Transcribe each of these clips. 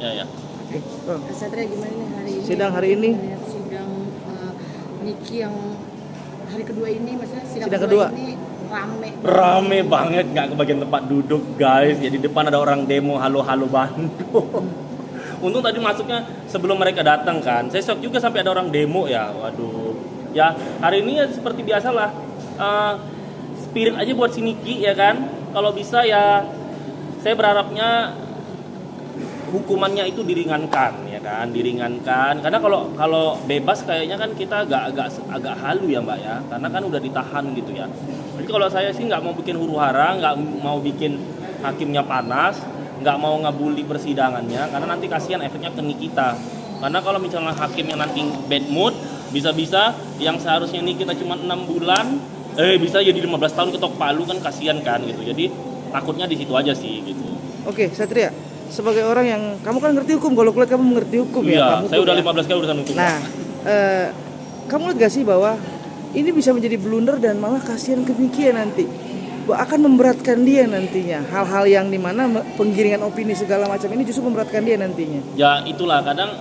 Ya. Kak Satria, gimana nih hari ini? Sidang hari ini? Melihat sidang Niki yang hari kedua ini, maksudnya sidang kedua. ini Rame banget, nggak kebagian tempat duduk guys. Ya di depan ada orang demo halo-halo Bandung. Untung tadi masuknya sebelum mereka datang kan. Saya shock juga sampai ada orang demo ya. Waduh. Ya hari ini ya seperti biasalah. Spirit aja buat si Niki ya kan. Kalau bisa ya saya berharapnya hukumannya itu diringankan ya kan, diringankan. Karena kalau bebas kayaknya kan kita agak halu ya Mbak ya. Karena kan udah ditahan gitu ya. Jadi kalau saya sih nggak mau bikin huru-hara, nggak mau bikin hakimnya panas, nggak mau ngabuli persidangannya, karena nanti kasihan efeknya ke kita. Karena kalau misalnya hakimnya nanti bad mood, bisa-bisa yang seharusnya ini kita cuma 6 bulan, bisa jadi 15 tahun ketok palu, kan kasihan kan gitu. Jadi takutnya di situ aja sih gitu. Oke, Satria, sebagai orang yang kamu kan ngerti hukum, kalau kulihat kamu mengerti hukum ya. Iya, kamu saya udah ya. 15 kali urusan hukum. Nah, kamu lihat gak sih bahwa ini bisa menjadi blunder dan malah kasihan ke Niki nanti, akan memberatkan dia nantinya. Hal-hal yang dimana penggiringan opini segala macam ini justru memberatkan dia nantinya. Ya itulah, kadang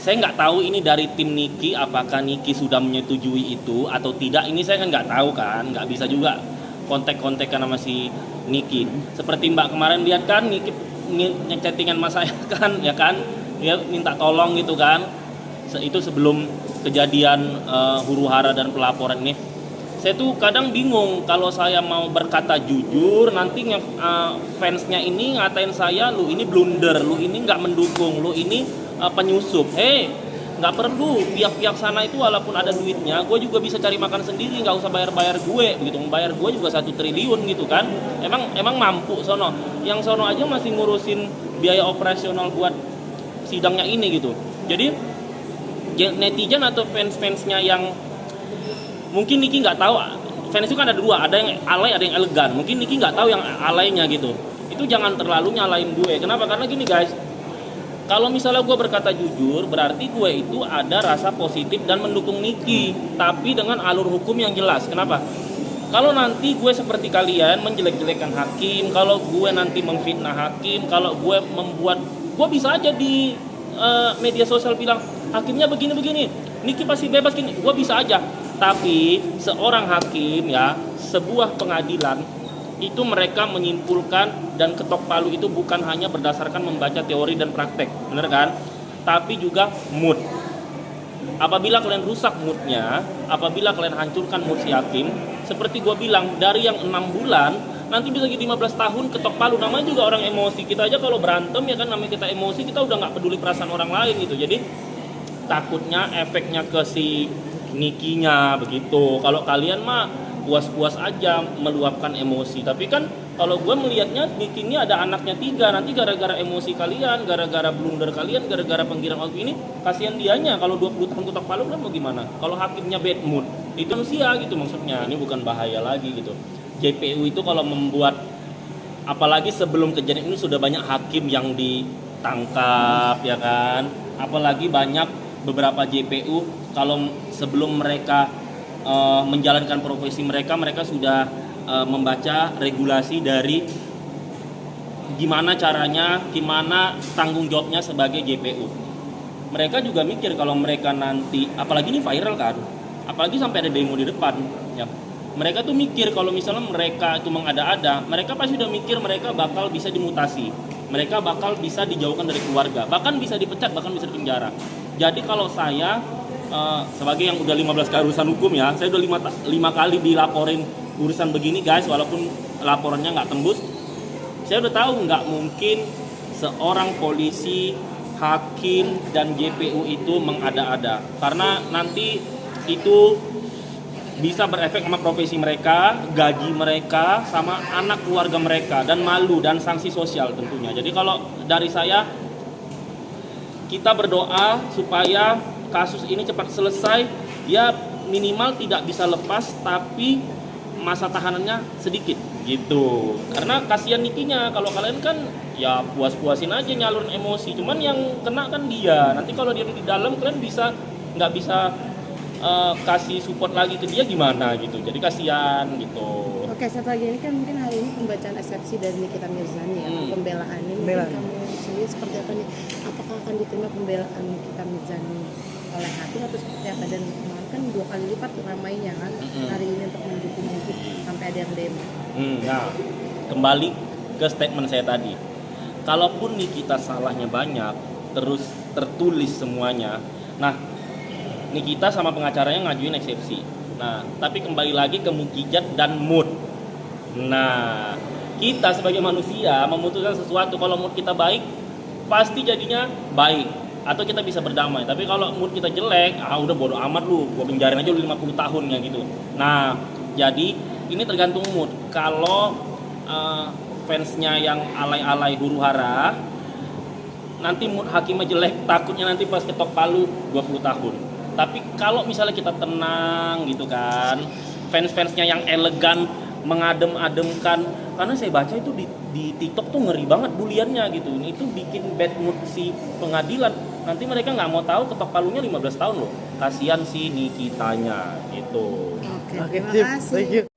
saya nggak tahu ini dari tim Niki, apakah Niki sudah menyetujui itu atau tidak. Ini saya kan nggak tahu kan, nggak bisa juga kontak-kontakan sama si Niki. Seperti Mbak kemarin lihat kan, Niki chattingan sama saya kan, ya kan, dia minta tolong gitu kan. Itu sebelum kejadian huru-hara dan pelaporan ini. Saya tuh kadang bingung kalau saya mau berkata jujur, nanti fansnya ini ngatain saya, lu ini blunder, lu ini nggak mendukung, lu ini penyusup. Nggak perlu, pihak-pihak sana itu walaupun ada duitnya, gue juga bisa cari makan sendiri, nggak usah bayar gue begitu. Bayar gue juga 1 triliun gitu kan. Emang mampu sono. Yang sono aja masih ngurusin biaya operasional buat sidangnya ini gitu. Jadi netizen atau fans-fansnya yang mungkin Niki nggak tahu, fans itu kan ada 2, ada yang alay, ada yang elegan. Mungkin Niki nggak tahu yang alaynya gitu. Itu jangan terlalu nyalain gue. Kenapa? Karena gini guys, kalau misalnya gue berkata jujur, berarti gue itu ada rasa positif dan mendukung Niki, tapi dengan alur hukum yang jelas. Kenapa? Kalau nanti gue seperti kalian menjelek-jelekan hakim, kalau gue nanti memfitnah hakim, kalau gue gue bisa aja di media sosial bilang hakimnya begini-begini, Niki pasti bebas gini, gue bisa aja. Tapi seorang hakim ya, sebuah pengadilan itu mereka menyimpulkan dan ketok palu itu bukan hanya berdasarkan membaca teori dan praktek, bener kan? Tapi juga mood. Apabila kalian rusak moodnya, apabila kalian hancurkan mood si hakim, seperti gue bilang, dari yang 6 bulan nanti bisa jadi 15 tahun ketok palu. Namanya juga orang emosi. Kita aja kalau berantem ya kan, namanya kita emosi, kita udah nggak peduli perasaan orang lain gitu. Jadi takutnya efeknya ke si Nikinya begitu. Kalau kalian mah puas-puas aja meluapkan emosi. Tapi kan kalau gue melihatnya Niki ini ada anaknya 3. Nanti gara-gara emosi kalian, gara-gara blunder kalian, gara-gara penggiringan opini, kasihan dianya. Kalau 20 tahun ketok palu kan mau gimana? Kalau hakimnya bad mood, itu manusia gitu maksudnya. Ini bukan bahaya lagi gitu. JPU itu kalau membuat, apalagi sebelum kejadian ini sudah banyak hakim yang ditangkap ya kan. Apalagi banyak beberapa JPU kalau sebelum mereka menjalankan profesi mereka sudah membaca regulasi dari gimana caranya, gimana tanggung jawabnya sebagai JPU. Mereka juga mikir kalau mereka nanti, apalagi ini viral kan, apalagi sampai ada demo di depan ya. Mereka tuh mikir kalau misalnya mereka itu mengada-ada, mereka pasti udah mikir mereka bakal bisa dimutasi, mereka bakal bisa dijauhkan dari keluarga, bahkan bisa dipecat, bahkan bisa dipenjara. Jadi kalau saya sebagai yang udah 15 kali urusan hukum ya, saya udah 5 kali dilaporin urusan begini guys, walaupun laporannya nggak tembus. Saya udah tahu nggak mungkin seorang polisi, hakim, dan JPU itu mengada-ada, karena nanti itu bisa berefek sama profesi mereka, gaji mereka, sama anak keluarga mereka, dan malu dan sanksi sosial tentunya. Jadi kalau dari saya, kita berdoa supaya kasus ini cepat selesai, ya minimal tidak bisa lepas, tapi masa tahanannya sedikit gitu. Karena kasihan Nikinya, kalau kalian kan ya puas-puasin aja nyalurin emosi, cuman yang kena kan dia. Nanti kalau dia di dalam kalian nggak bisa kasih support lagi ke dia gimana gitu. Jadi kasihan gitu. Oke, satu lagi ini kan mungkin hari ini pembacaan eksepsi dari Nikita Mirzani ya, pembelaan ini. Pembelaan. Mungkin kamu sendiri seperti apa nih? Apakah akan diterima pembelaan Nikita Mirzani oleh hakim atau seperti apa? Dan kemarin kan 2 kali lipat ramainya kan hari ini untuk mendukung Nikita sampai ada yang demo. Nah, kembali ke statement saya tadi. Kalaupun Nikita salahnya banyak, terus tertulis semuanya. Nah, Nikita sama pengacaranya ngajuin eksepsi. Nah, tapi kembali lagi ke mukjizat dan mood. Nah, kita sebagai manusia memutuskan sesuatu, kalau mood kita baik, pasti jadinya baik. Atau kita bisa berdamai. Tapi kalau mood kita jelek, udah bodo amat lu, gua penjarain aja lu 50 tahun ya gitu. Nah, jadi ini tergantung mood. Kalau fansnya yang alay-alay huru-hara, nanti mood hakimnya jelek, takutnya nanti pas ketok palu 20 tahun. Tapi kalau misalnya kita tenang gitu kan, fans-fansnya yang elegan, mengadem-ademkan, karena saya baca itu di TikTok tuh ngeri banget buliannya gitu. Itu bikin bad mood si pengadilan. Nanti mereka nggak mau tahu ketok palunya 15 tahun loh. Kasihan si Nikitanya gitu. Oke, Oke, terima sip. kasih. Thank you.